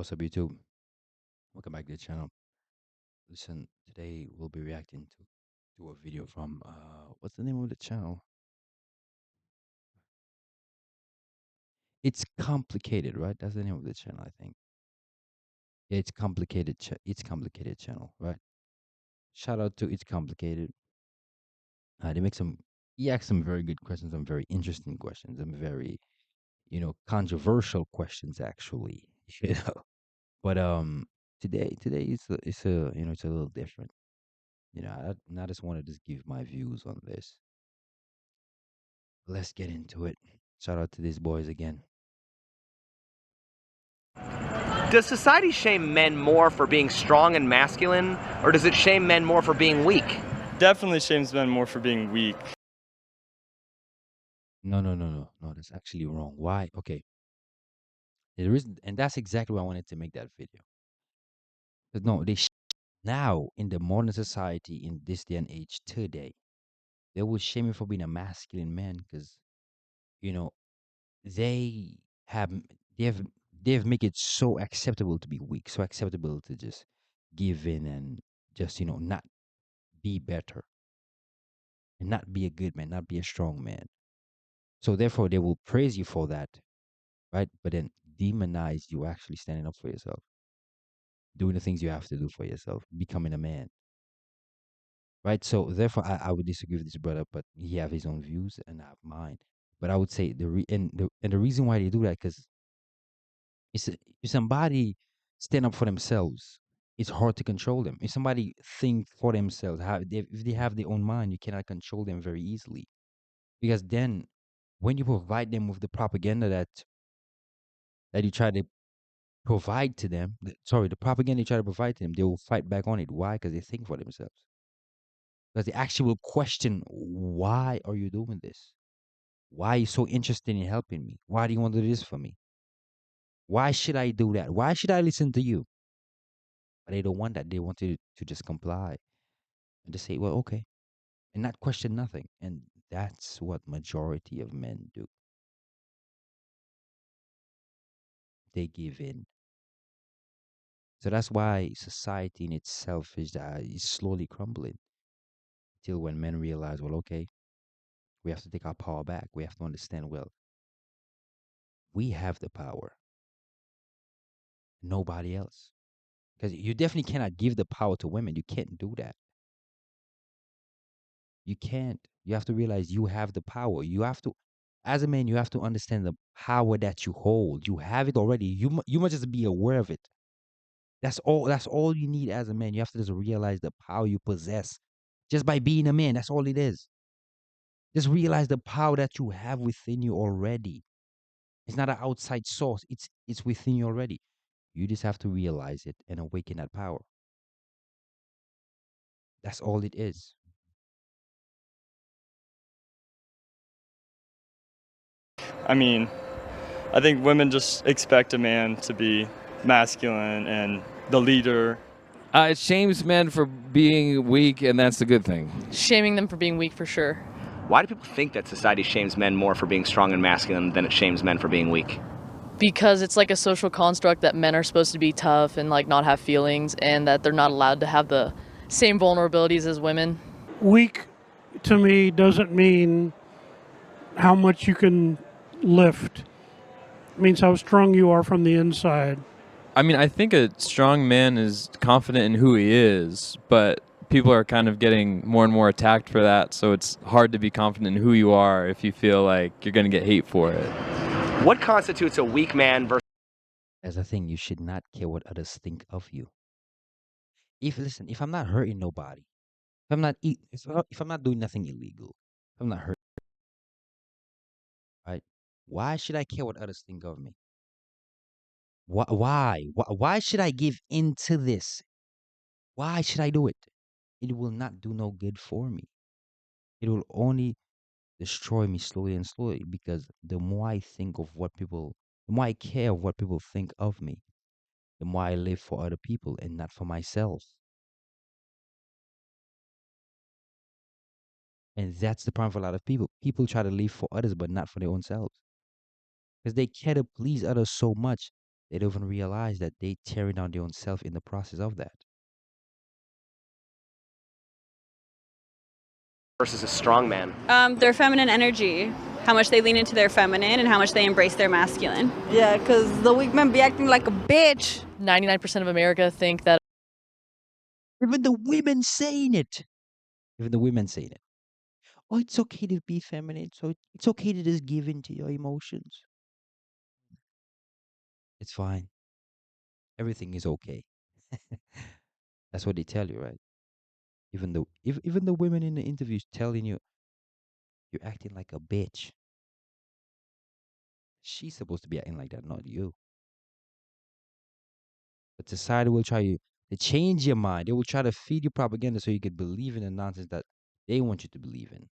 What's up, YouTube? Welcome back to the channel. Listen, today we'll be reacting to a video from what's the name of the channel? It's complicated, right? That's the name of the channel, I think. Yeah, it's complicated. It's complicated channel, right? Shout out to It's Complicated. They make some. He asks some very good questions, some very interesting questions, some very controversial questions actually. You know, but today it's a little different. I just want to just give my views on this. Let's get into it. Shout out to these boys again. Does society shame men more for being strong and masculine, or does it shame men more for being weak? Definitely shames men more for being weak. No, no, no, no, no. That's actually wrong. Why? Okay. There isn't, and that's exactly why I wanted to make that video. 'Cause no, now in the modern society, in this day and age today, they will shame you for being a masculine man because you know they have they've they've make it so acceptable to be weak, so acceptable to just give in and just not be better and not be a good man, not be a strong man. So therefore, they will praise you for that, right? But then demonize you actually standing up for yourself, doing the things you have to do for yourself, becoming a man, right? So therefore, I would disagree with this brother, but he have his own views and I have mine. But I would say the reason why they do that because if somebody stand up for themselves, it's hard to control them. If somebody think for themselves, if they have their own mind, you cannot control them very easily because then when you provide them with the propaganda that you try to provide to them, the propaganda you try to provide to them, they will fight back on it. Why? Because they think for themselves. Because they actually will question, why are you doing this? Why are you so interested in helping me? Why do you want to do this for me? Why should I do that? Why should I listen to you? But they don't want that. They want to just comply and just say, well, okay, and not question nothing. And that's what majority of men do. They give in. So that's why society in itself is slowly crumbling till when men realize, well, okay, we have to take our power back. We have to understand, well, we have the power, nobody else. Because you definitely cannot give the power to women. You can't do that. You can't. You have to realize you have the power. You have to, as a man, you have to understand the power that you hold. You have it already. You must just be aware of it. That's all. That's all you need as a man. You have to just realize the power you possess just by being a man. That's all it is. Just realize the power that you have within you already. It's not an outside source. It's within you already. You just have to realize it and awaken that power. That's all it is. I mean, I think women just expect a man to be masculine and the leader. It shames men for being weak, and that's a good thing. Shaming them for being weak for sure. Why do people think that society shames men more for being strong and masculine than it shames men for being weak? Because it's like a social construct that men are supposed to be tough and like not have feelings, and that they're not allowed to have the same vulnerabilities as women. Weak to me doesn't mean how much you can lift. It means how strong you are from the inside. I mean, I think a strong man is confident in who he is, but people are kind of getting more and more attacked for that, so it's hard to be confident in who you are if you feel like you're going to get hate for it. What constitutes a weak man versus As a thing, you should not care what others think of you. If I'm not hurting nobody, if I'm not doing nothing illegal, if I'm not hurting, right? Why should I care what others think of me? Why should I give into this? Why should I do it? It will not do no good for me. It will only destroy me slowly and slowly because the more I think of the more I care of what people think of me, the more I live for other people and not for myself. And that's the problem for a lot of people. People try to live for others, but not for their own selves because they care to please others so much. They don't even realize that they tearing down their own self in the process of that. versus a strong man? Their feminine energy, how much they lean into their feminine and how much they embrace their masculine. Yeah, because the weak man be acting like a bitch. 99% of America think that Even the women saying it. Even the women saying it. Oh, it's okay to be feminine. So it's okay to just give in to your emotions. It's fine. Everything is okay. That's what they tell you, right? Even the women in the interviews telling you you're acting like a bitch. She's supposed to be acting like that, not you. But society will try to change your mind. They will try to feed you propaganda so you could believe in the nonsense that they want you to believe in.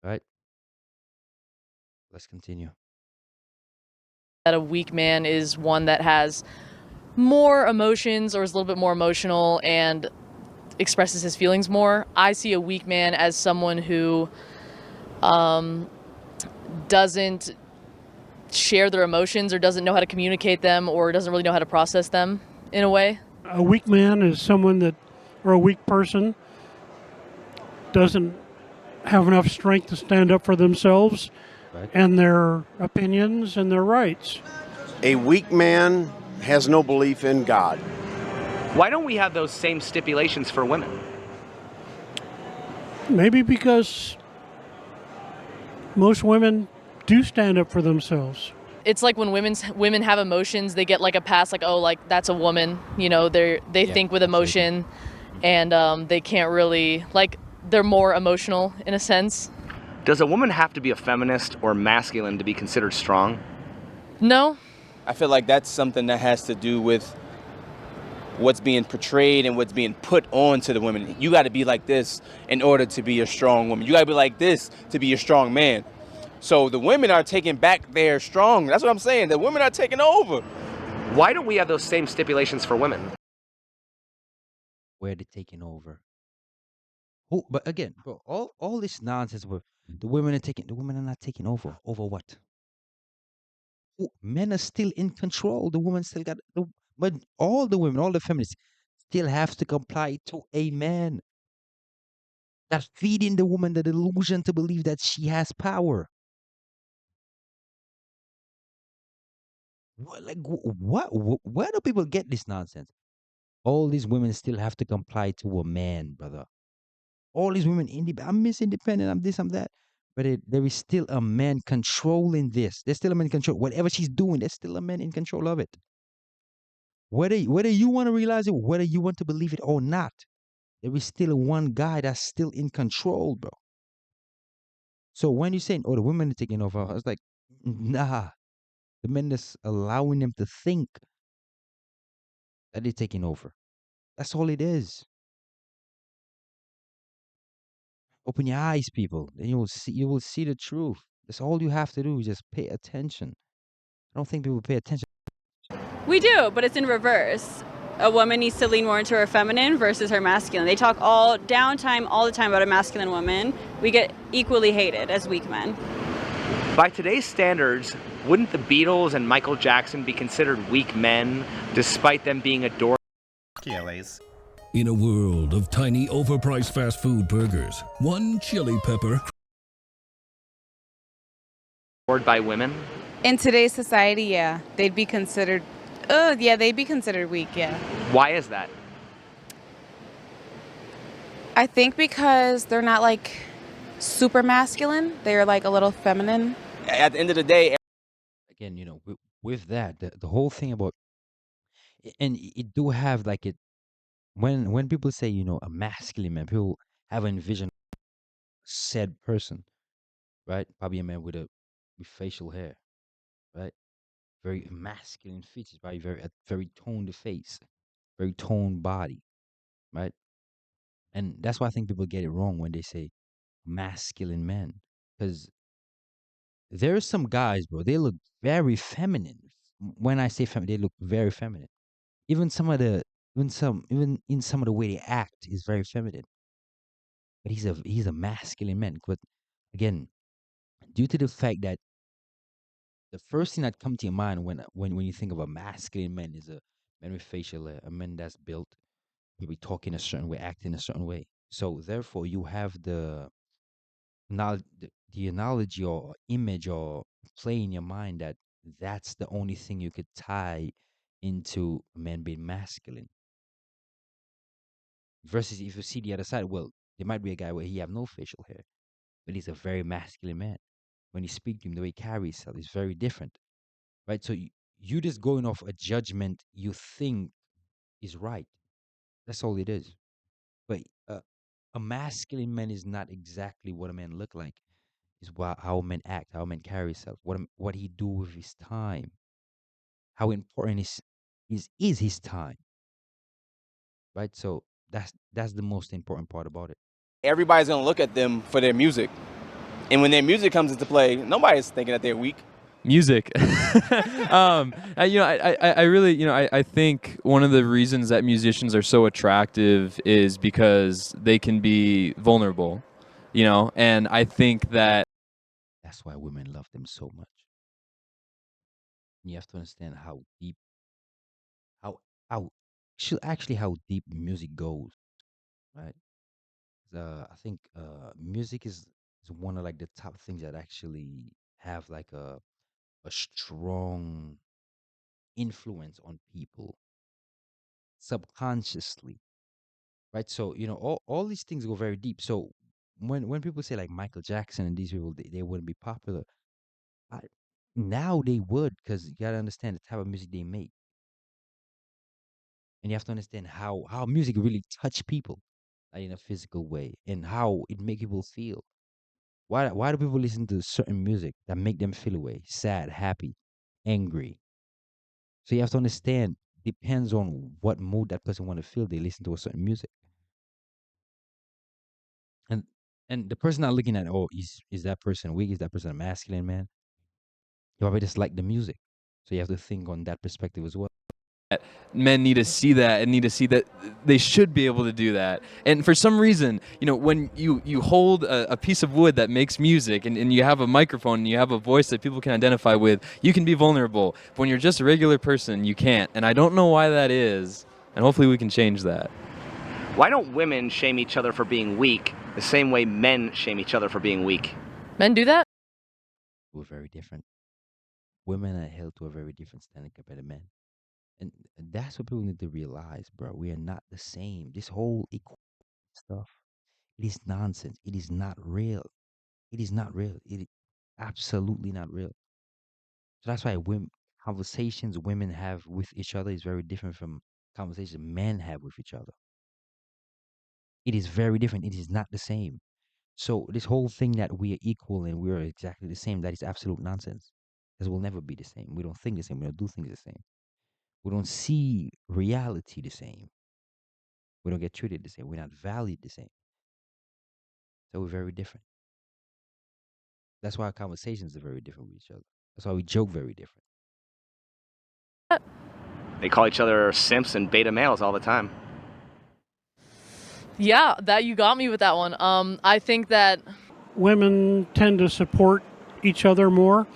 Right? Let's continue. a weak man is one that has more emotions or is a little bit more emotional and expresses his feelings more. I see a weak man as someone who doesn't share their emotions or doesn't know how to communicate them or doesn't really know how to process them in a way. A weak man is someone that, or a weak person, doesn't have enough strength to stand up for themselves Right? and their opinions and their rights. A weak man has no belief in God. Why don't we have those same stipulations for women? Maybe because most women do stand up for themselves. It's like when women have emotions, they get like a pass, like, oh, like that's a woman, they Yeah, think with absolutely. emotion, and they can't really, like, they're more emotional in a sense. Does a woman have to be a feminist or masculine to be considered strong? No. I feel like that's something that has to do with what's being portrayed and what's being put on to the women. You got to be like this in order to be a strong woman. You got to be like this to be a strong man. So the women are taking back their strong. That's what I'm saying. The women are taking over. Why don't we have those same stipulations for women? Where they're taking over. Oh, but again, bro, all this nonsense where the women are not taking over. Over what? Oh, men are still in control. The women still but all the women, all the feminists still have to comply to a man. That's feeding the woman the delusion to believe that she has power. What, like, where do people get this nonsense? All these women still have to comply to a man, brother. All these women, I'm Miss Independent, I'm this, I'm that. But there is still a man controlling this. There's still a man in control. Whatever she's doing, there's still a man in control of it. Whether you want to realize it, whether you want to believe it or not, there is still one guy that's still in control, bro. So when you're saying, oh, the women are taking over, I was like, nah. The men is allowing them to think that they're taking over. That's all it is. Open your eyes, people. Then you will see the truth. That's all you have to do is just pay attention. I don't think people pay attention. We do, but it's in reverse. A woman needs to lean more into her feminine versus her masculine. They talk all the time about a masculine woman. We get equally hated as weak men. By today's standards, wouldn't the Beatles and Michael Jackson be considered weak men despite them being adored KLAs. In a world of tiny overpriced fast food burgers, one chili pepper by women? In today's society, yeah, they'd be considered. They'd be considered weak. Yeah. Why is that? I think because they're not like super masculine. They're like a little feminine. At the end of the day, Again, with that, the whole thing about, and it do have like it, when people say, a masculine man, people have an envision said person, right? Probably a man with facial hair, right? Very masculine features, probably very toned face, very toned body, right? And that's why I think people get it wrong when they say masculine men, because there are some guys, bro. They look very feminine. When I say feminine, they look very feminine. Even even in some of the way they act is very feminine. But he's a masculine man. But again, due to the fact that the first thing that comes to your mind when you think of a masculine man is a man with facial hair, a man that's built, maybe talking a certain way, acting a certain way. So therefore, you have knowledge, the analogy or image or play in your mind that that's the only thing you could tie into a man being masculine. Versus if you see the other side, well, there might be a guy where he have no facial hair, but he's a very masculine man. When you speak to him, the way he carries himself is very different, right? So you just going off a judgment you think is right. That's all it is. But a masculine man is not exactly what a man look like. Is how a man act, how a man carry himself, what he do with his time, how important is his time, right? So that's the most important part about it. Everybody's gonna look at them for their music, and when their music comes into play, nobody's thinking that they're weak. Music. I really, I think one of the reasons that musicians are so attractive is because they can be vulnerable, and I think that That's why women love them so much. You have to understand how deep, how how actually how deep music goes, right? I think music is one of like the top things that actually have like a strong influence on people subconsciously, right? So all these things go very deep. So when people say like Michael Jackson and these people they wouldn't be popular, I, now they would because you gotta understand the type of music they make, and you have to understand how music really touch people, like in a physical way, and how it make people feel. Why do people listen to certain music that make them feel away, sad, happy, angry? So you have to understand depends on what mood that person want to feel. They listen to a certain music, and the person not looking at, oh, is that person weak? Is that person a masculine man? You probably just like the music. So you have to think on that perspective as well. men need to see that and need to see that they should be able to do that. And for some reason, when you hold a piece of wood that makes music and you have a microphone and you have a voice that people can identify with, you can be vulnerable. But when you're just a regular person, you can't. And I don't know why that is. And hopefully we can change that. Why don't women shame each other for being weak the same way men shame each other for being weak? Men do that? We're very different. Women are held to a very different standard compared to men. And that's what people need to realize, bro. We are not the same. This whole equal stuff, it is nonsense. It is not real. It is not real. It is absolutely not real. So that's why conversations women have with each other is very different from conversations men have with each other. It is very different. It is not the same. So this whole thing that we are equal and we are exactly the same, that is absolute nonsense. Because we'll never be the same. We don't think the same. We don't do things the same. We don't see reality the same. We don't get treated the same. We're not valued the same. So we're very different. That's why our conversations are very different with each other. That's why we joke very different. They call each other simps and beta males all the time. Yeah, that you got me with that one. I think that Women tend to support each other more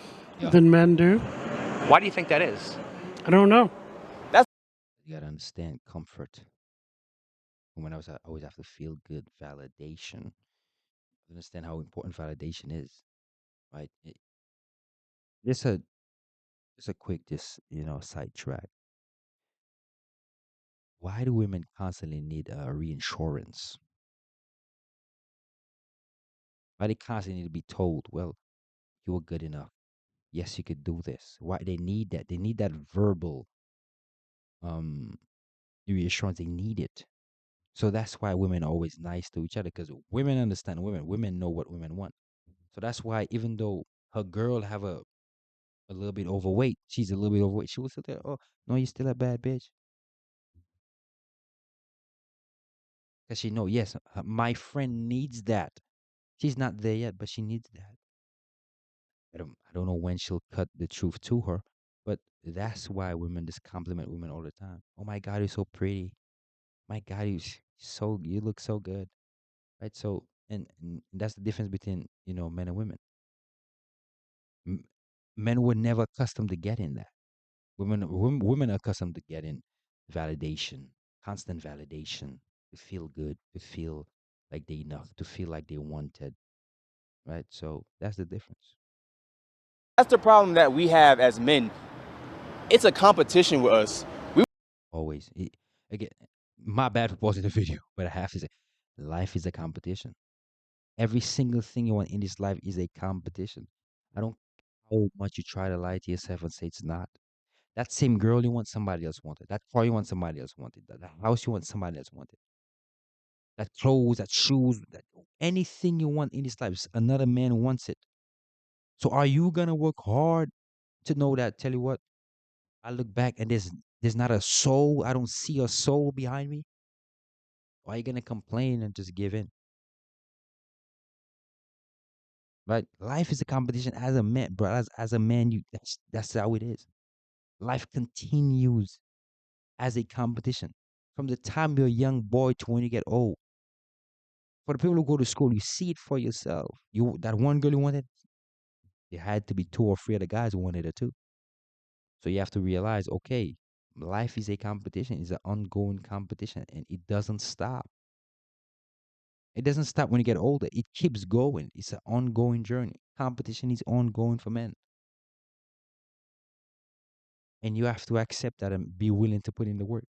than men do. Why do you think that is? I don't know. You gotta understand comfort. When I always have to feel good validation. Understand how important validation is, right? Just a just a quick sidetrack. Why do women constantly need reinsurance? Why they constantly need to be told, well, you are good enough. Yes, you could do this. Why they need that? They need that verbal um reassurance. They need it. So that's why women are always nice to each other because women understand women. Women know what women want. So that's why even though her girl have a little bit overweight, she's a little bit overweight, she will still tell, oh no, you're still a bad bitch. Because she know, yes, my friend needs that. She's not there yet, but she needs that. I don't know when she'll cut the truth to her, but that's why women just compliment women all the time. Oh my God, you're so pretty. My God, you look so good, right? So, and that's the difference between men and women. M- Men were never accustomed to getting that. Women are accustomed to getting validation, constant validation, to feel good, to feel like they enough, to feel like they wanted, right? So that's the difference. That's the problem that we have as men. It's a competition with us. Always. Again, my bad for pausing the video, but I have to say, life is a competition. Every single thing you want in this life is a competition. I don't care how much you try to lie to yourself and say it's not. That same girl you want, somebody else wanted. That car you want, somebody else wanted. That house you want, somebody else wanted. That clothes, that shoes, that anything you want in this life, another man wants it. So are you gonna work hard to know that? Tell you what, I look back and there's not a soul. I don't see a soul behind me. Or are you gonna complain and just give in? Right? Life is a competition as a man, bro. As a man, that's how it is. Life continues as a competition. From the time you're a young boy to when you get old. For the people who go to school, you see it for yourself. You that one girl you wanted, there had to be two or three other guys who wanted it too. So you have to realize, okay, life is a competition. It's an ongoing competition, and it doesn't stop. It doesn't stop when you get older. It keeps going. It's an ongoing journey. Competition is ongoing for men, and you have to accept that and be willing to put in the work.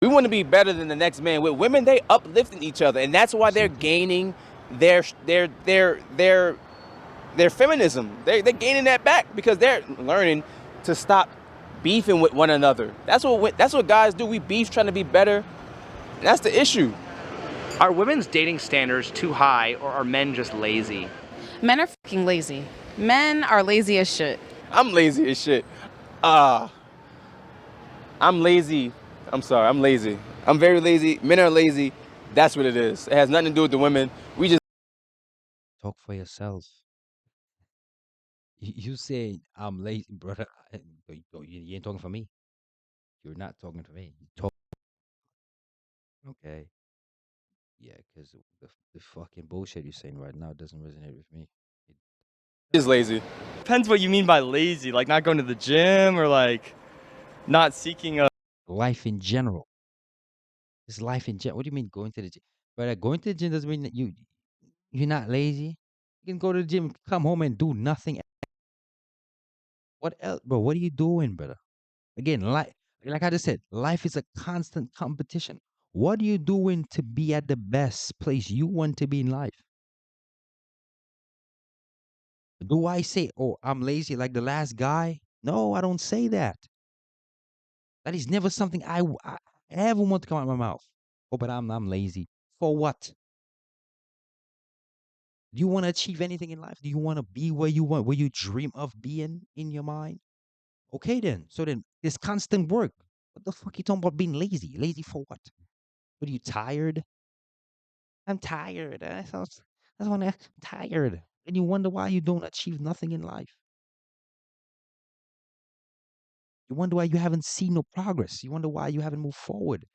We want to be better than the next man. With women, they uplifting each other, and that's why they're gaining their feminism. They're gaining that back because they're learning to stop beefing with one another. That's what guys do. We beef trying to be better. That's the issue. Are women's dating standards too high, or are men just lazy? Men are fucking lazy. Men are lazy as shit. I'm lazy as shit. I'm lazy. I'm sorry, I'm lazy. I'm very lazy. Men are lazy. That's what it is. It has nothing to do with the women. We just Talk for yourself. You say I'm lazy, brother. You ain't talking for me. You're not talking for me. You talk. Okay. Yeah, because the fucking bullshit you're saying right now doesn't resonate with me. is lazy. Depends what you mean by lazy, like not going to the gym or like not seeking a Life in general. It's life in general. What do you mean going to the gym? But going to the gym doesn't mean that you're not lazy. You can go to the gym, come home and do nothing. What else, bro? What are you doing, brother? Again, like I just said, life is a constant competition. What are you doing to be at the best place you want to be in life? Do I say, oh, I'm lazy like the last guy? No, I don't say that. That is never something I ever want to come out of my mouth. Oh, but I'm lazy. For what? Do you want to achieve anything in life? Do you want to be where you want, where you dream of being in your mind? Okay, then. So then, this constant work. What the fuck you talking about being lazy? Lazy for what? What are you tired? I'm tired. That's when I'm tired. And you wonder why you don't achieve nothing in life. You wonder why you haven't seen no progress. You wonder why you haven't moved forward.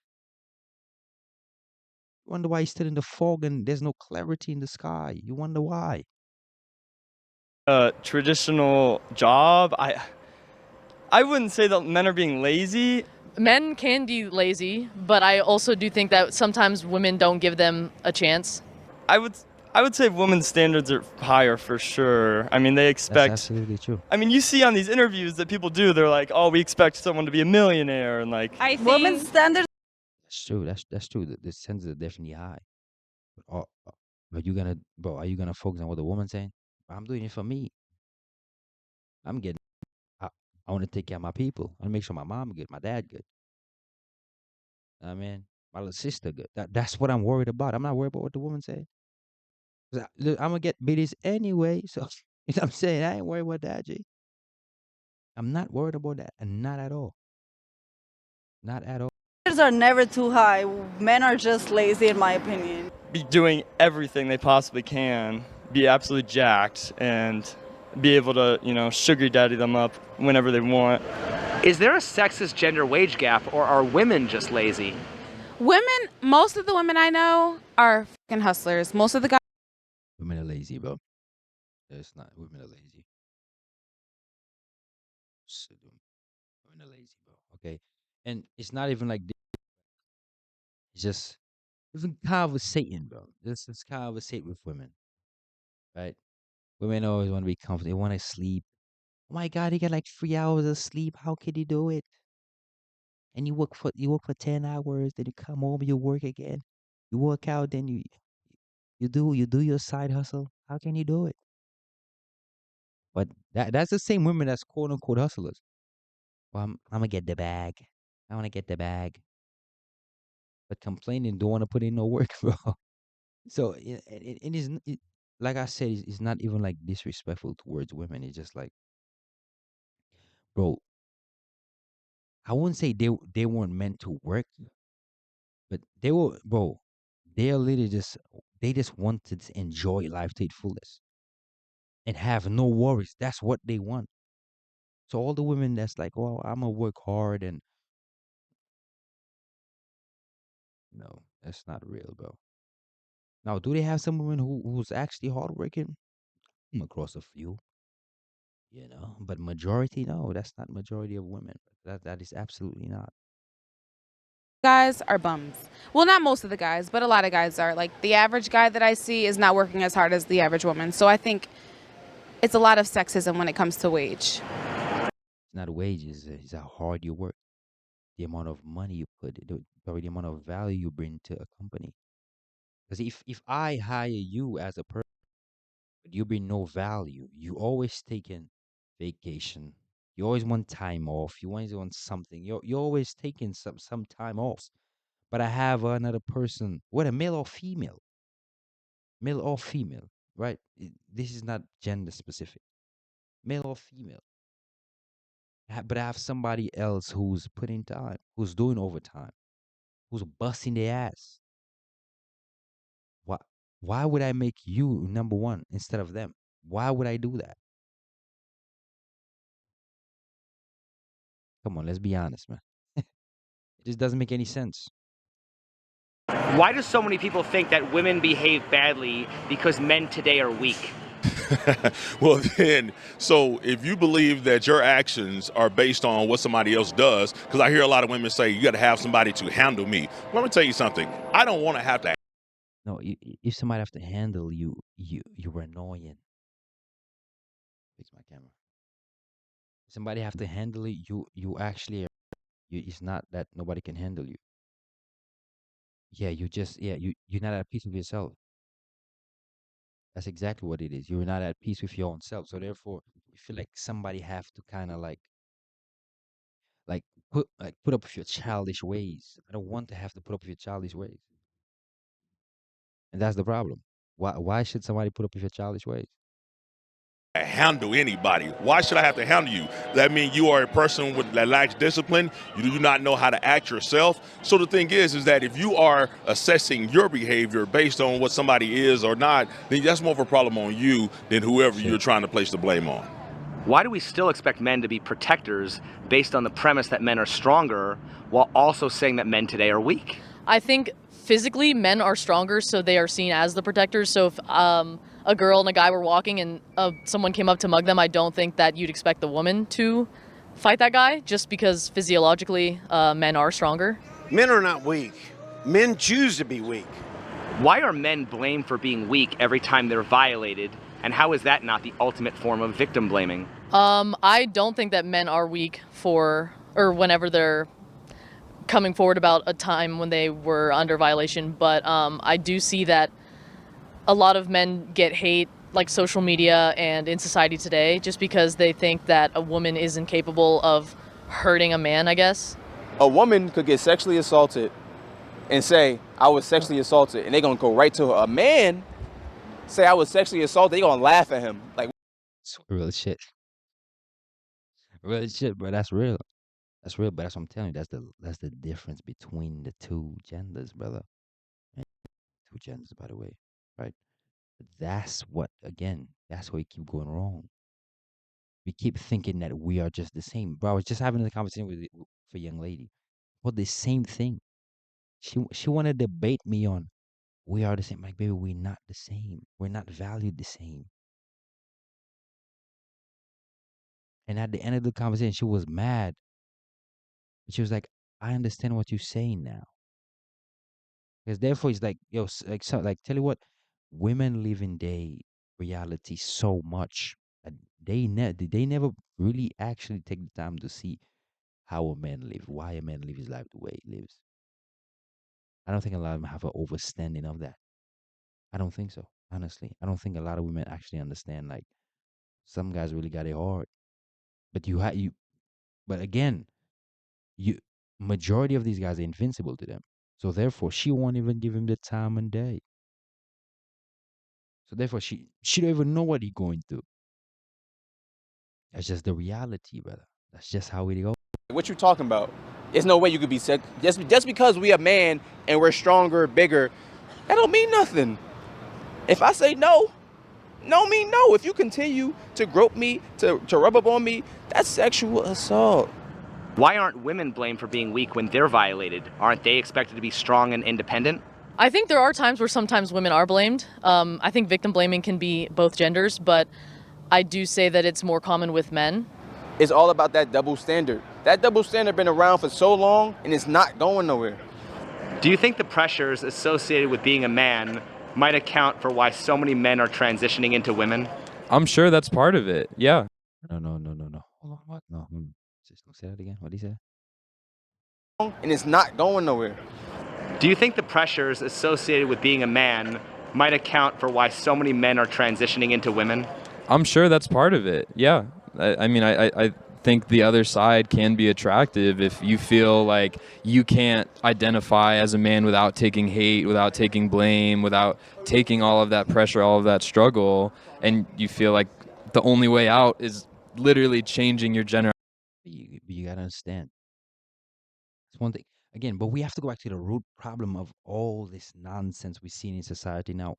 You wonder why you're still in the fog and there's no clarity in the sky. You wonder why. traditional job. I wouldn't say that men are being lazy. Men can be lazy, but I also do think that sometimes women don't give them a chance. I would say women's standards are higher for sure. I mean, they expect. That's absolutely true. I mean, you see on these interviews that people do. They're like, "Oh, we expect someone to be a millionaire," and like. I think Women's standards. That's true. That's true. The standards are definitely high. But are you gonna focus on what the woman's saying? I'm doing it for me. I'm getting. I, I want to take care of my people. I want to make sure my mom good, my dad good. I mean, my little sister good. That's what I'm worried about. I'm not worried about what the woman say. Look, I'm gonna get biddies anyway. So you know what I'm saying? I ain't worried about that, G. I'm not worried about that, and not at all. Not at all. Standards are never too high. Men are just lazy, in my opinion. Be doing everything they possibly can, be absolutely jacked, and be able to, sugar daddy them up whenever they want. Is there a sexist gender wage gap, or are women just lazy? Most of the women I know are fucking hustlers. Most of the guys. Women are lazy, bro. It's not. Women are lazy. So, women are lazy, bro. Okay, and it's not even like this. It's just even conversating, bro. This conversate with women, right? Women always want to be comfortable. They want to sleep. Oh my God, he got like 3 hours of sleep. How can he do it? And you work for 10 hours, then you come home, you work again. You work out, then you do your side hustle. How can you do it? But that's the same women that's quote unquote hustlers. Well, I'm gonna get the bag. I want to get the bag, but complaining don't want to put in no work, bro. So it is like I said, it's not even like disrespectful towards women. It's just like, bro, I wouldn't say they weren't meant to work, but they were, bro. They're literally they just wanted to enjoy life to its fullest and have no worries. That's what they want. So all the women that's like, oh, I'm gonna work hard and no, that's not real, bro. Now, do they have some women who's actually hardworking? Come across a few, but majority, no, that's not majority of women. That is absolutely not. Guys are bums. Well, not most of the guys, but a lot of guys are. Like the average guy that I see is not working as hard as the average woman. So I think it's a lot of sexism when it comes to wage. It's not wages. It's how hard you work, the amount of money you put, or the amount of value you bring to a company. Because if I hire you as a person, but you bring no value, you always taking vacation. You always want time off. You always want something. You're always taking some time off. But I have another person, whether male or female, right? This is not gender specific, male or female. But I have somebody else who's putting time, who's doing overtime, who's busting their ass. Why? Why would I make you number one instead of them? Why would I do that? Come on, let's be honest, man. It just doesn't make any sense. Why do so many people think that women behave badly because men today are weak? Well, then, so if you believe that your actions are based on what somebody else does, because I hear a lot of women say, you got to have somebody to handle me. Let me tell you something. I don't want to have to. No, if somebody have to handle you, you're annoying. Fix my camera. If somebody have to handle it, you actually it's not that nobody can handle you. Yeah, you're not at peace with yourself. That's exactly what it is. You're not at peace with your own self. So therefore, you feel like somebody have to kind of like put up with your childish ways. I don't want to have to put up with your childish ways. And that's the problem. Why should somebody put up with your childish ways? Handle anybody. Why should I have to handle you? That means you are a person that lacks discipline. You do not know how to act yourself. So the thing is that if you are assessing your behavior based on what somebody is or not, then that's more of a problem on you than whoever you're trying to place the blame on. Why do we still expect men to be protectors based on the premise that men are stronger while also saying that men today are weak? I think physically men are stronger, so they are seen as the protectors. So if a girl and a guy were walking and someone came up to mug them, I don't think that you'd expect the woman to fight that guy just because physiologically men are stronger. Men are not weak. Men choose to be weak. Why are men blamed for being weak every time they're violated? And how is that not the ultimate form of victim blaming? I don't think that men are weak whenever they're coming forward about a time when they were under violation, but I do see that a lot of men get hate, like social media and in society today, just because they think that a woman is incapable of hurting a man, I guess. A woman could get sexually assaulted and say, I was sexually assaulted, and they're going to go right to her. A man say, I was sexually assaulted, they're going to laugh at him. Like, It's real shit. Real shit, bro. That's real. That's real, but that's what I'm telling you. That's the difference between the two genders, brother. And two genders, by the way, right? But that's where we keep going wrong. We keep thinking that we are just the same. Bro, I was just having a conversation with a young lady. Well, the same thing. She want to debate me on we are the same. Like, baby, we're not the same. We're not valued the same. And at the end of the conversation, she was mad. But she was like, I understand what you're saying now. Because therefore, it's like, yo, tell you what, women live in their reality so much that they never really actually take the time to see how a man live, why a man lives his life the way he lives. I don't think a lot of them have an overstanding of that. I don't think so, honestly. I don't think a lot of women actually understand. Like some guys really got it hard, but but again, you majority of these guys are invincible to them. So therefore, she won't even give him the time and day. So therefore, she don't even know what he's going through. That's just the reality, brother. That's just how it goes. What you talking about? There's no way you could be sick. Just because we a man and we're stronger, bigger, that don't mean nothing. If I say no, no mean no. If you continue to grope me, to rub up on me, that's sexual assault. Why aren't women blamed for being weak when they're violated? Aren't they expected to be strong and independent? I think there are times where sometimes women are blamed. I think victim blaming can be both genders, but I do say that it's more common with men. It's all about that double standard. That double standard been around for so long and it's not going nowhere. Do you think the pressures associated with being a man might account for why so many men are transitioning into women? I'm sure that's part of it. Yeah. No. Hold on, what? No. Just say that again. What did he say? And it's not going nowhere. Do you think the pressures associated with being a man might account for why so many men are transitioning into women? I'm sure that's part of it. Yeah. I mean, I think the other side can be attractive if you feel like you can't identify as a man without taking hate, without taking blame, without taking all of that pressure, all of that struggle, and you feel like the only way out is literally changing your gender. You gotta understand. It's one thing again, but we have to go back to the root problem of all this nonsense we see in society now.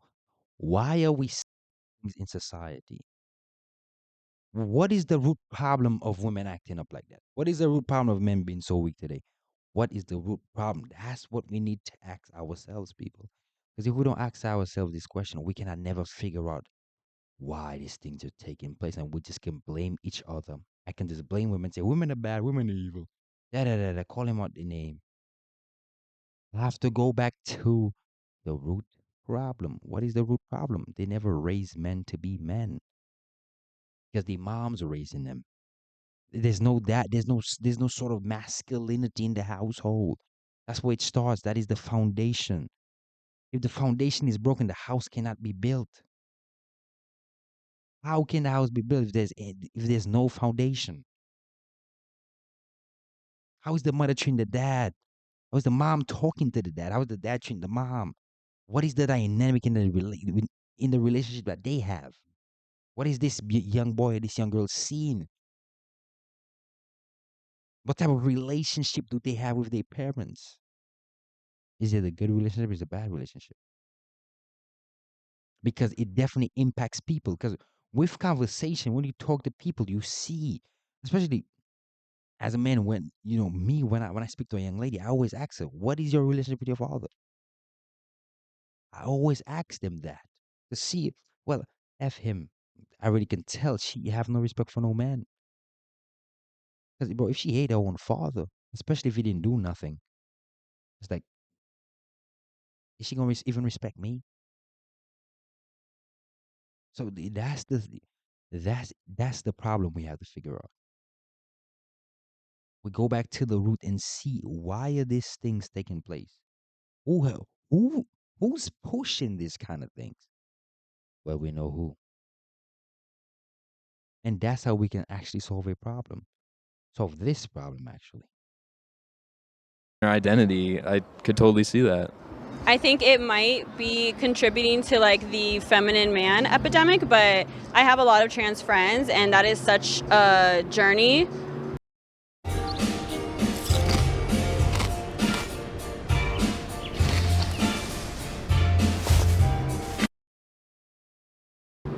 Why are we seeing things in society? What is the root problem of women acting up like that? What is the root problem of men being so weak today? What is the root problem? That's what we need to ask ourselves, people. Because if we don't ask ourselves this question, we cannot never figure out why these things are taking place, and we just can blame each other. I can just blame women, say women are bad, women are evil, call him out the name. I have to go back to the root problem. What is the root problem? They never raised men to be men because the moms are raising them. There's no that. There's no sort of masculinity in the household. That's where it starts. That is the foundation. If the foundation is broken, the house cannot be built. How can the house be built if there's no foundation? How is the mother treating the dad? How is the mom talking to the dad? How is the dad treating the mom? What is the dynamic in the relationship that they have? What is this young boy or this young girl seeing? What type of relationship do they have with their parents? Is it a good relationship or is it a bad relationship? Because it definitely impacts people. Because with conversation, when you talk to people, you see, especially as a man, when I speak to a young lady, I always ask her, "What is your relationship with your father?" I always ask them that to see. Well, f him. I really can tell she have no respect for no man. Because bro, if she hate her own father, especially if he didn't do nothing, it's like, is she gonna even respect me? So that's the problem we have to figure out. We go back to the root and see why are these things taking place. Who's pushing these kind of things? Well, we know who, and that's how we can actually solve a problem. Solve this problem actually. Identity, I could totally see that. I think it might be contributing to like the feminine man epidemic, but I have a lot of trans friends and that is such a journey.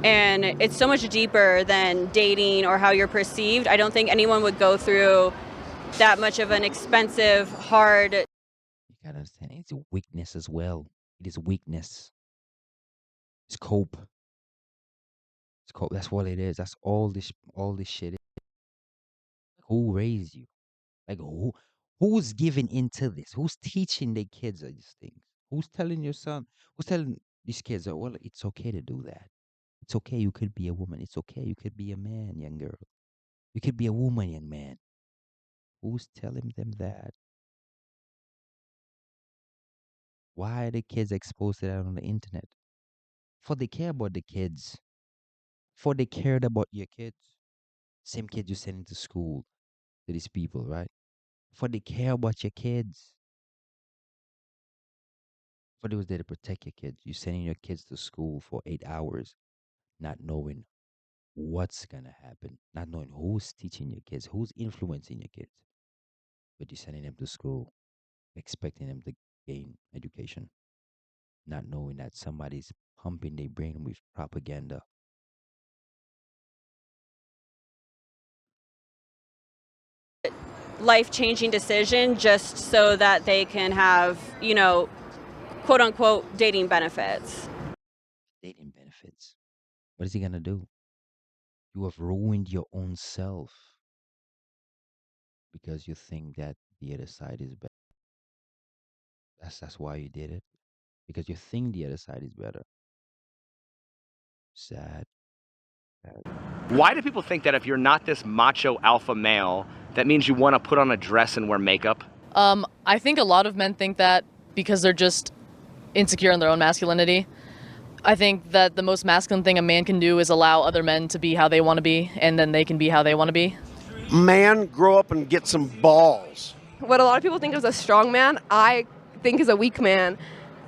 And it's so much deeper than dating or how you're perceived. I don't think anyone would go through that much of an expensive, hard. You gotta understand, it's a weakness as well. It is weakness. It's cope. It's cope. That's what it is. That's all this shit is. who raised you? Like who's giving into this? Who's teaching their kids these things? Who's telling your son? Who's telling these kids that, well, it's okay to do that. It's okay. You could be a woman. It's okay. You could be a man, young girl. You could be a woman, young man. Who's telling them that? Why are the kids exposed to that on the internet? For they care about the kids. For they cared about your kids. Same kids you send into school to these people, right? For they care about your kids. For they was there to protect your kids. You sending your kids to school for 8 hours, not knowing what's gonna happen, not knowing who's teaching your kids, who's influencing your kids. But you're sending them to school, expecting them to gain education, not knowing that somebody's pumping their brain with propaganda. Life-changing decision just so that they can have, quote unquote dating benefits. Dating benefits. What is he gonna do? You have ruined your own self because you think that the other side is better. That's why you did it. Because you think the other side is better. Sad. Sad. Why do people think that if you're not this macho alpha male, that means you want to put on a dress and wear makeup? I think a lot of men think that because they're just insecure in their own masculinity. I think that the most masculine thing a man can do is allow other men to be how they want to be, and then they can be how they want to be. Man, grow up and get some balls. What a lot of people think of as a strong man, I think is a weak man.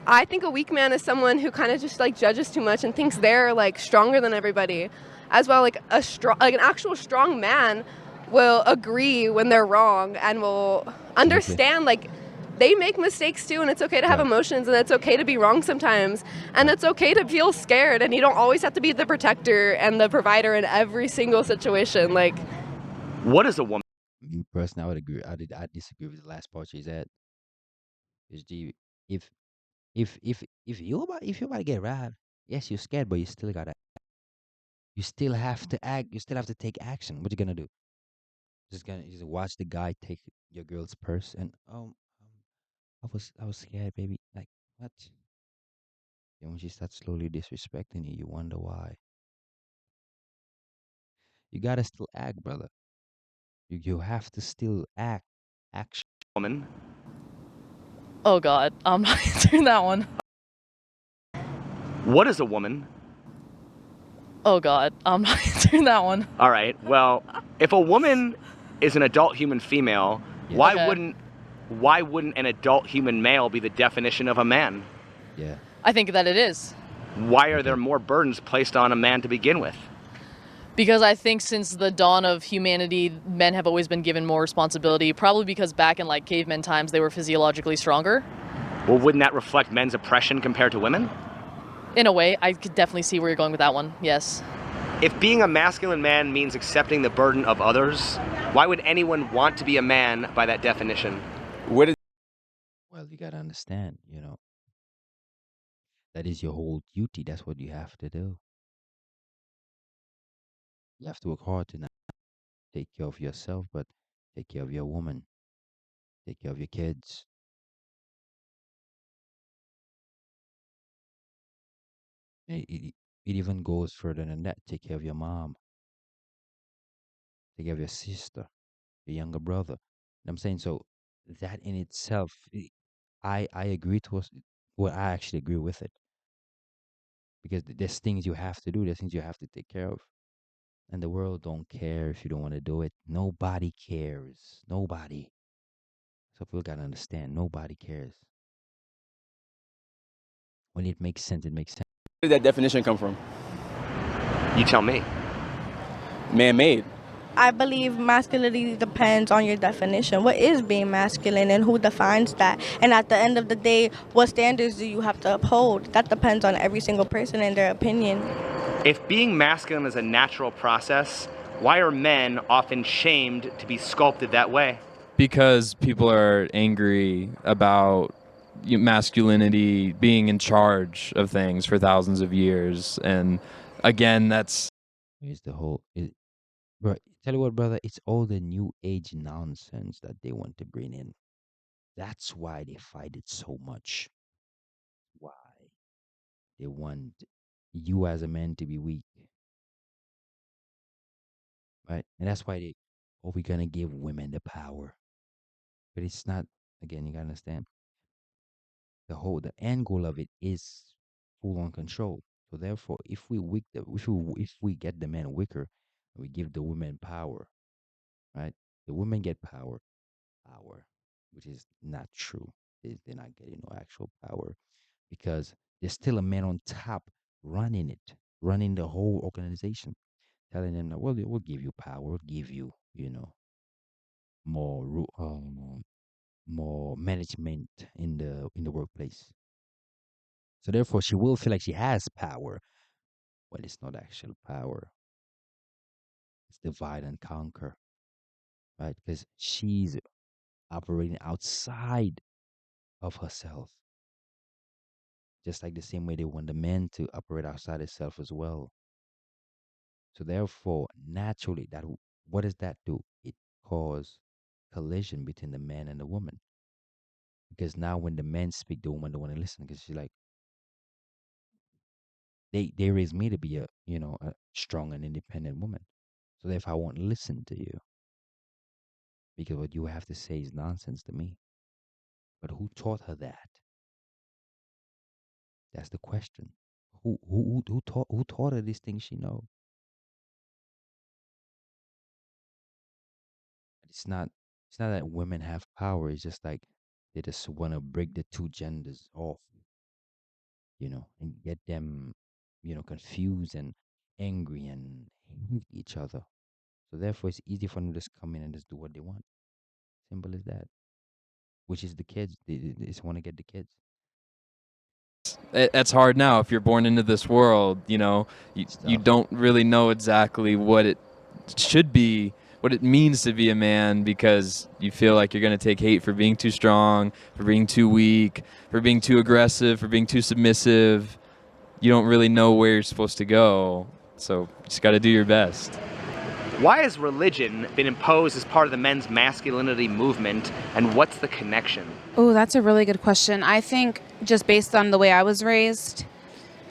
I think a weak man is someone who kind of just like judges too much and thinks they're like stronger than everybody. As well, like an actual strong man will agree when they're wrong and will understand like they make mistakes too, and it's okay to have emotions, and it's okay to be wrong sometimes, and it's okay to feel scared, and you don't always have to be the protector and the provider in every single situation. Like, what is a woman? Me personally, I would agree. I disagree with the last part she said. Is the if you're about to get robbed, yes, you're scared, but you still have to act. You still have to take action. What you gonna do? Just watch the guy take your girl's purse and I was scared, baby. Like what? And when she starts slowly disrespecting you, you wonder why. You gotta still act, brother. You have to still act. Action. Woman. Oh God, I'm not answering that one. What is a woman? Oh God, I'm not answering that one. All right. Well, if a woman is an adult human female, why Okay. wouldn't an adult human male be the definition of a man? Yeah. I think that it is. Why are there more burdens placed on a man to begin with? Because I think since the dawn of humanity, men have always been given more responsibility, probably because back in like caveman times, they were physiologically stronger. Well, wouldn't that reflect men's oppression compared to women? In a way, I could definitely see where you're going with that one, yes. If being a masculine man means accepting the burden of others, why would anyone want to be a man by that definition? What is Well, you gotta understand, that is your whole duty. That's what you have to do. You have to work hard to not take care of yourself, but take care of your woman, take care of your kids. It even goes further than that. Take care of your mom, take care of your sister, your younger brother. I'm saying so that in itself, I agree to us. Well, I actually agree with it because there's things you have to do. There's things you have to take care of, and the world don't care if you don't want to do it. Nobody cares. Nobody. So people gotta understand. Nobody cares. When it makes sense, it makes sense. Where did that definition come from? You tell me. Man-made. I believe masculinity depends on your definition. What is being masculine and who defines that? And at the end of the day, what standards do you have to uphold? That depends on every single person and their opinion. If being masculine is a natural process, why are men often shamed to be sculpted that way? Because people are angry about masculinity being in charge of things for thousands of years. And again, that's It's the whole. But tell you what, brother, it's all the new age nonsense that they want to bring in. That's why they fight it so much. Why? They want you as a man to be weak, right? And that's why they, oh, we're gonna give women the power. But it's not, again, you gotta understand, the end goal of it is full on control. So therefore, if we get the men weaker, we give the women power, right? The women get power, which is not true. They're not getting no actual power because there's still a man on top running it, running the whole organization, telling them that, well, we'll give you power, we'll give you, more more management in the workplace. So therefore, she will feel like she has power. Well, it's not actual power. It's divide and conquer, right? Because she's operating outside of herself, just like the same way they want the men to operate outside itself as well. So therefore, naturally, what does that do? It cause collision between the man and the woman. Because now when the men speak, the woman don't want to listen because she's like, they raised me to be a strong and independent woman. So therefore I won't listen to you because what you have to say is nonsense to me. But who taught her that? That's the question. Who taught her these things she know? It's not that women have power. It's just like they just want to break the two genders off, and get them, confused and angry and hate each other. So therefore, it's easy for them to just come in and just do what they want. Simple as that. Which is the kids. They just want to get the kids. That's hard now. If you're born into this world, you don't really know exactly what it should be, what it means to be a man, because you feel like you're going to take hate for being too strong, for being too weak, for being too aggressive, for being too submissive. You don't really know where you're supposed to go, so you just got to do your best. Why has religion been imposed as part of the men's masculinity movement, and what's the connection? Oh, that's a really good question. I think just based on the way I was raised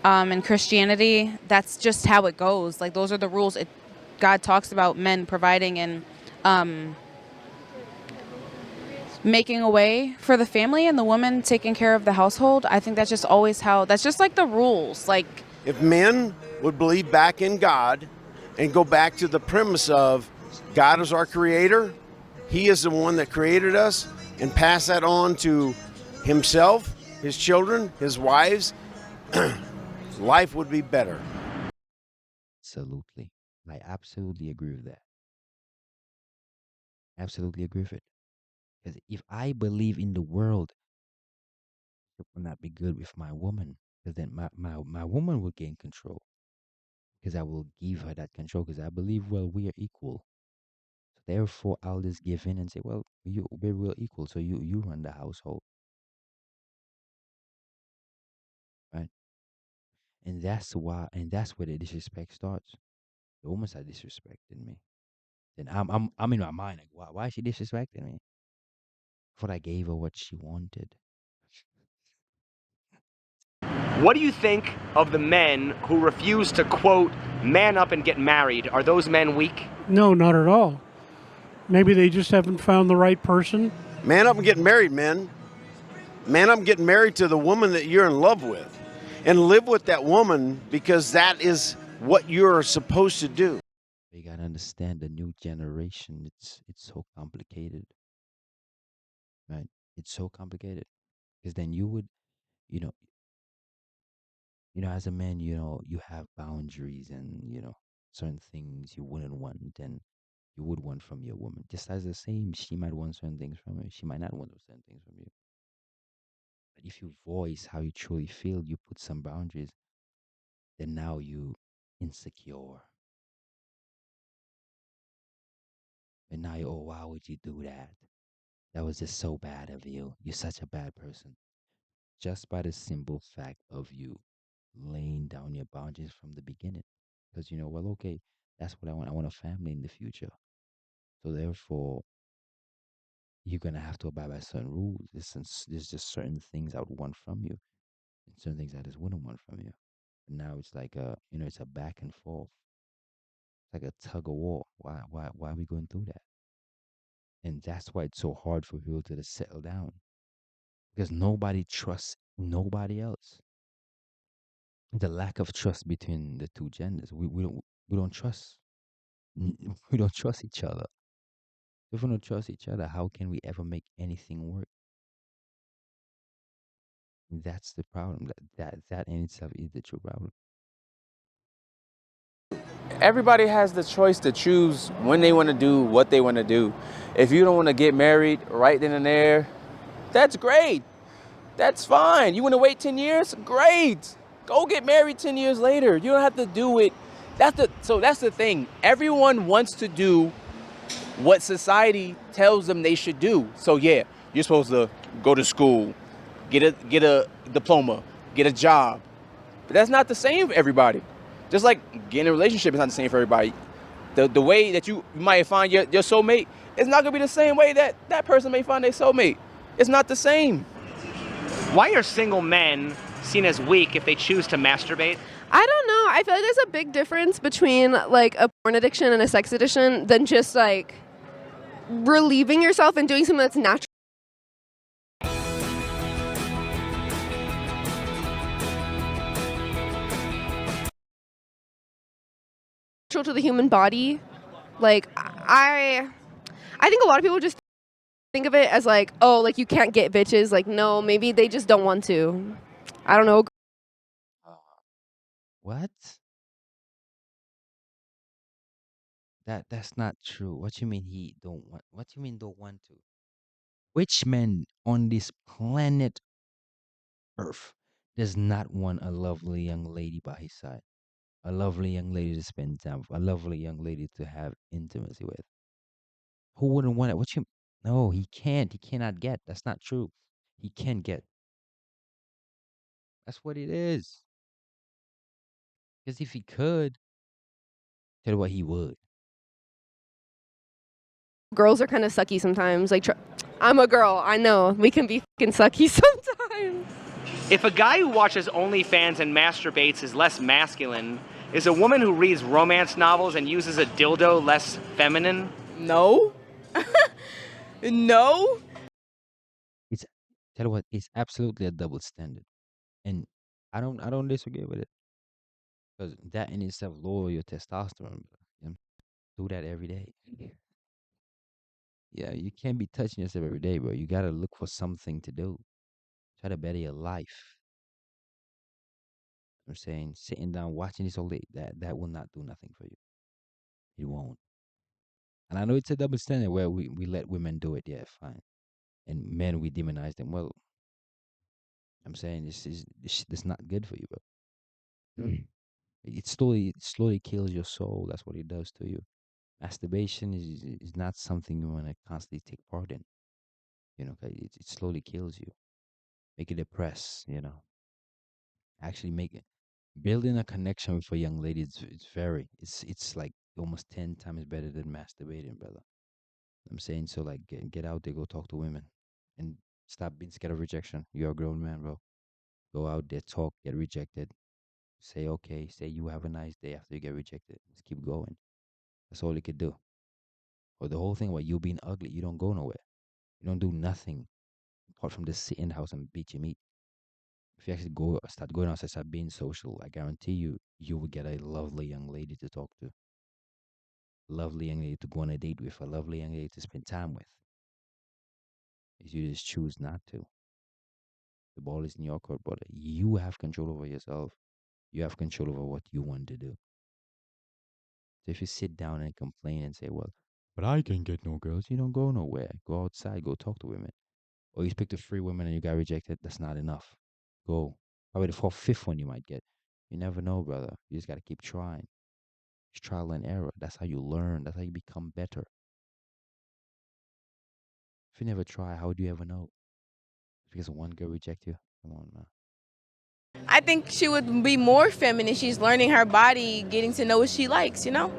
in Christianity, that's just how it goes. Like those are the rules. God talks about men providing and making a way for the family and the woman taking care of the household. I think that's just always that's just like the rules. Like If men would believe back in God and go back to the premise of God is our creator, He is the one that created us, and pass that on to Himself, His children, His wives, life would be better. Absolutely. I absolutely agree with that. Absolutely agree with it. Because if I believe in the world, it will not be good with my woman. Because then my woman will gain control. Because I will give her that control. Because I believe, well, we are equal. So therefore, I'll just give in and say, well, we're equal. So you run the household, right? And that's where the disrespect starts. The woman started disrespecting me. Then I'm in my mind like, why is she disrespecting me? For I gave her what she wanted. What do you think of the men who refuse to, quote, man up and get married? Are those men weak? No, not at all. Maybe they just haven't found the right person. Man up and get married, men. Man up and get married to the woman that you're in love with. And live with that woman because that is what you're supposed to do. You gotta understand the new generation. It's so complicated, right? It's so complicated because then you would, you know, as a man, you have boundaries and certain things you wouldn't want and you would want from your woman. Just as the same, she might want certain things from you. She might not want certain things from you. But if you voice how you truly feel, you put some boundaries, then now you insecure. And now you, oh, why would you do that? That was just so bad of you. You're such a bad person. Just by the simple fact of you laying down your boundaries from the beginning. Because well, okay, That's what I want. I want a family in the future. So therefore, you're gonna have to abide by certain rules. There's just certain things I would want from you, and certain things I just wouldn't want from you. And now it's like it's a back and forth. It's like a tug of war. Why are we going through that? And that's why it's so hard for people to just settle down because nobody trusts nobody else. The lack of trust between the two genders. We don't trust. We don't trust each other. If we don't trust each other, how can we ever make anything work? That's the problem. That in itself is the true problem. Everybody has the choice to choose when they want to do what they want to do. If you don't want to get married right then and there, that's great. That's fine. You want to wait 10 years? Great. Go get married 10 years later. You don't have to do it. That's the thing. Everyone wants to do what society tells them they should do. So yeah, you're supposed to go to school, get a diploma, get a job. But that's not the same for everybody. Just like getting a relationship is not the same for everybody. The way that you might find your soulmate is not gonna be the same way that that person may find their soulmate. It's not the same. Why are single men seen as weak if they choose to masturbate? I don't know. I feel like there's a big difference between like a porn addiction and a sex addiction than just like relieving yourself and doing something that's natural to the human body. Like I think a lot of people just think of it as like, oh, like you can't get bitches. Like no, maybe they just don't want to. I don't know. What? That's not true. What you mean he don't want? What you mean don't want to? Which man on this planet Earth does not want a lovely young lady by his side? A lovely young lady to spend time with, a lovely young lady to have intimacy with. Who wouldn't want it? What you? No, he can't. He cannot get. That's not true. He can get. That's what it is. Because if he could, tell you what he would. Girls are kind of sucky sometimes. Like I'm a girl. I know we can be fucking sucky sometimes. If a guy who watches OnlyFans and masturbates is less masculine, is a woman who reads romance novels and uses a dildo less feminine? No. No. It's tell you what. It's absolutely a double standard, and I don't disagree with it because that in itself lower your testosterone. You know, do that every day. Yeah, you can't be touching yourself every day, bro. You gotta look for something to do. Try to better your life. I'm saying sitting down watching this all day, that will not do nothing for you. It won't. And I know it's a double standard where we let women do it, yeah, fine. And men we demonize them. Well, I'm saying this not good for you, bro. It slowly kills your soul. That's what it does to you. Masturbation is not something you want to constantly take part in. 'Cause it slowly kills you. Make you depressed. Actually make it building a connection with a young lady. It's like almost 10 times better than masturbating, brother. I'm saying so. Like get out there, go talk to women, and stop being scared of rejection. You're a grown man, bro. Go out there, talk, get rejected. Say okay. Say you have a nice day after you get rejected. Just keep going. That's all you could do. Or the whole thing about you being ugly, you don't go nowhere. You don't do nothing apart from just sit in the house and beat your meat. If you actually start going outside, start being social, I guarantee you will get a lovely young lady to talk to, lovely young lady to go on a date with, a lovely young lady to spend time with. If you just choose not to, the ball is in your court, brother. You have control over yourself. You have control over what you want to do. So if you sit down and complain and say, "Well, but I can get no girls," you don't go nowhere. Go outside, go talk to women. Or you speak to 3 women and you got rejected. That's not enough. Go. Probably the fourth, fifth one you might get. You never know, brother. You just gotta keep trying. It's trial and error. That's how you learn. That's how you become better. If you never try, how would you ever know? Because one girl reject you? Come on, man. I think she would be more feminine. She's learning her body, getting to know what she likes, you know?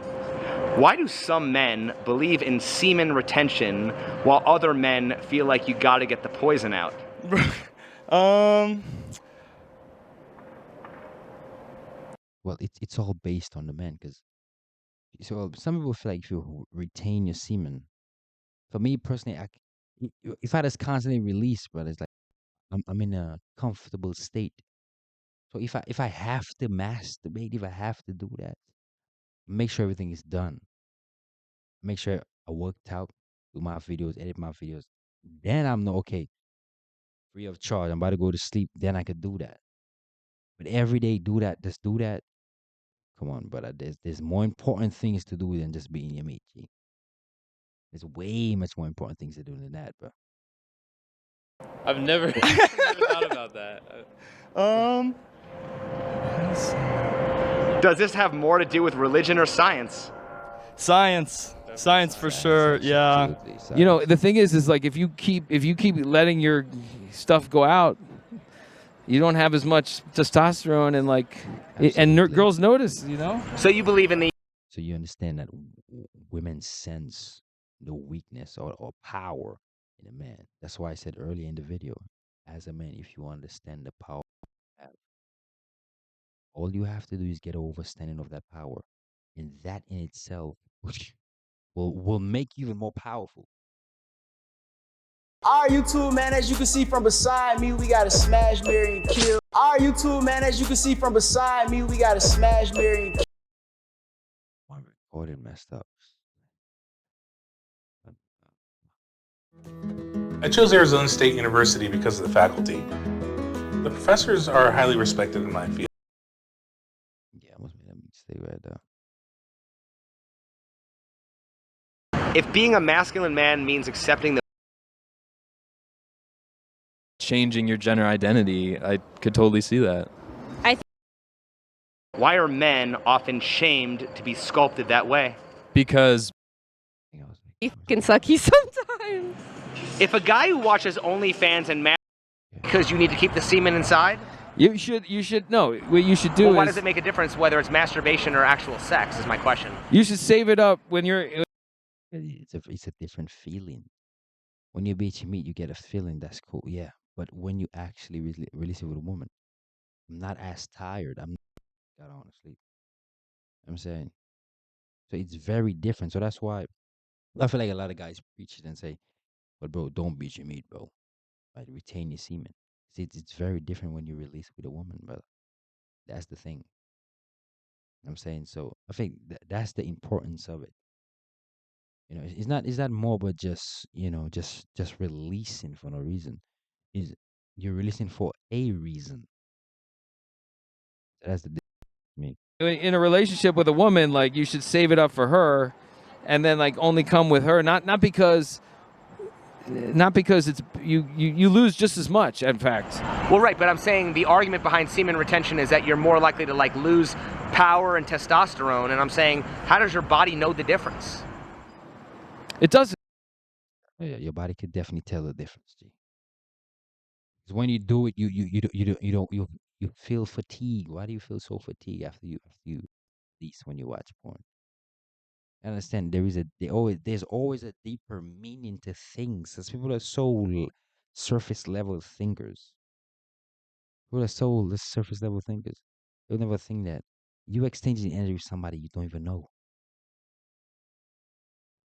Why do some men believe in semen retention while other men feel like you got to get the poison out? Well, it's all based on the man, because some people feel like if you retain your semen. For me personally, if I just constantly release, but it's like I'm in a comfortable state. So if I have to masturbate, if I have to do that, make sure everything is done. Make sure I worked out, do my videos, edit my videos. Then I'm no okay, free of charge. I'm about to go to sleep. Then I could do that. But every day do that, just do that. Come on, brother. There's more important things to do than just being your mate. G. There's way much more important things to do than that, bro. I've never thought about that. Does this have more to do with religion or science? Science for sure. Yeah. You know, the thing is like if you keep letting your stuff go out, you don't have as much testosterone, and girls notice. You know. So you believe in the. So you understand that women sense the weakness or power in a man. That's why I said earlier in the video, as a man, if you understand the power you have, all you have to do is get overstanding of that power, and that in itself will make you even more powerful. All right, YouTube, man, as you can see from beside me, we got a smash, marry, and kill. All right, YouTube, man, as you can see from beside me, we got a smash, marry, and kill. My recording messed up. I chose Arizona State University because of the faculty. The professors are highly respected in my field. Yeah, I must make that mistake right there. If being a masculine man means accepting the. Changing your gender identity, I could totally see that. Why are men often shamed to be sculpted that way? Because You can sucky sometimes. If a guy who watches OnlyFans and because you need to keep the semen inside. You should no. What you should do Well, why is does it make a difference whether it's masturbation or actual sex? Is my question. you should save it up when you're. It's a different feeling. When you beat your meat, you get a feeling that's cool, yeah. But when you actually release it with a woman, I'm not as tired. I'm not got on to sleep. I'm saying, so it's very different. So that's why I feel like a lot of guys preach it and say, "But bro, don't beat your meat, bro. Like retain your semen." See, it's very different when you release it with a woman, brother. That's the thing. I'm saying, so I think that's the importance of it. You know, it's not more but just just releasing for no reason. Is You're releasing for a reason. That's the difference to me. In a relationship with a woman, like you should save it up for her, and then like only come with her. Not because it's you lose just as much. In fact. Well, right, but I'm saying the argument behind semen retention is that you're more likely to like lose power and testosterone, and I'm saying, how does your body know the difference? It doesn't. Oh, yeah, your body could definitely tell the difference, G. Because when you do it, you feel fatigue. Why do you feel so fatigued after you release when you watch porn? I understand there's always a deeper meaning to things. As people are so surface level thinkers. People are so surface level thinkers. They'll never think that you exchanging energy with somebody you don't even know.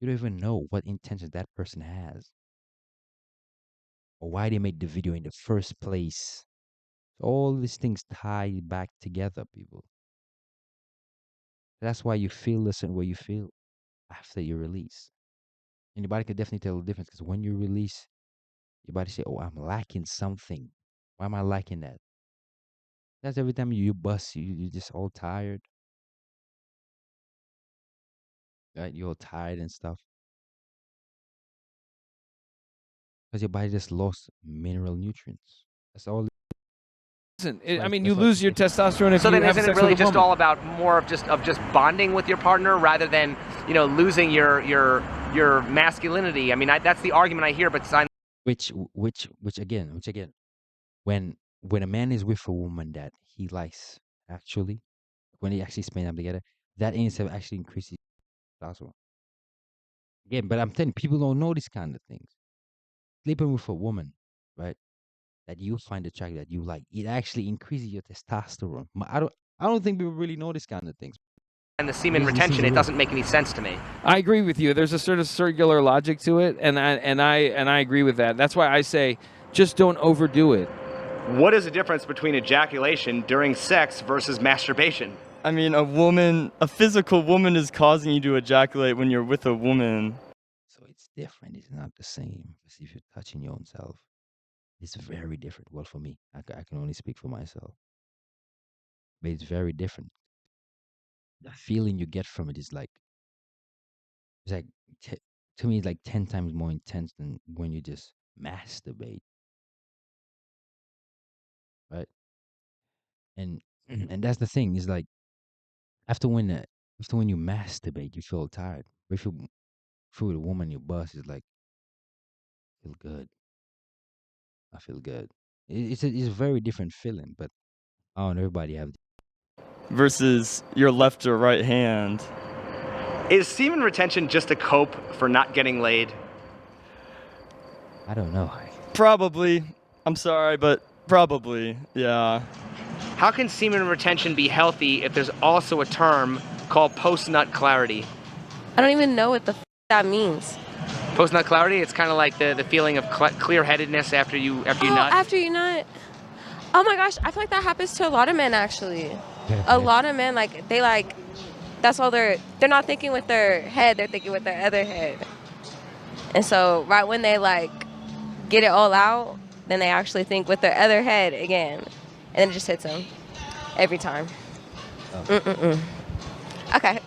You don't even know what intention that person has or why they made the video in the first place. All these things tie back together, people. That's why you feel the certain way you feel after you release. And your body can definitely tell the difference because when you release, your body say, "Oh, I'm lacking something. Why am I lacking that?" That's every time you bust, you just all tired, right? You're all tired and stuff because your body just lost mineral nutrients. That's all. Listen, That's I why- mean, that's you why- lose your testosterone if So you then, have isn't sex it really with a just woman. all about more of just bonding with your partner rather than losing your masculinity? I mean, that's the argument I hear, but which again, when a man is with a woman that he likes, actually, when they actually spend time together, that in itself actually increases testosterone. Again, but I'm telling you, people don't know these kind of things. Sleeping with a woman, right, that you find attractive, that you like, it actually increases your testosterone. I don't think people really know these kind of things. And the semen These things retention, are it real. doesn't make any sense to me. I agree with you. There's a sort of circular logic to it, and I agree with that. That's why I say just don't overdo it. What is the difference between ejaculation during sex versus masturbation? I mean, a physical woman is causing you to ejaculate when you're with a woman. So it's different. It's not the same. As if you're touching your own self. It's very different. Well, for me, I can only speak for myself. But it's very different. The feeling you get from it is like, it's like, to me, it's like 10 times more intense than when you just masturbate, right? And and that's the thing, is like, after when you masturbate, you feel tired. But if you're with a woman, your bust is like, feel good. I feel good. It's a very different feeling, but I don't know, everybody have. Versus your left or right hand. Is semen retention just a cope for not getting laid? I don't know. Probably. I'm sorry, but probably. Yeah. How can semen retention be healthy if there's also a term called post-nut clarity? I don't even know what the that means. Post-nut clarity, it's kind of like the feeling of clear-headedness after you nut. After you nut. Oh my gosh, I feel like that happens to a lot of men actually. A lot of men, like, they like, that's all they're not thinking with their head, they're thinking with their other head. And so right when they like get it all out, then they actually think with their other head again. And then it just hits them every time. Okay.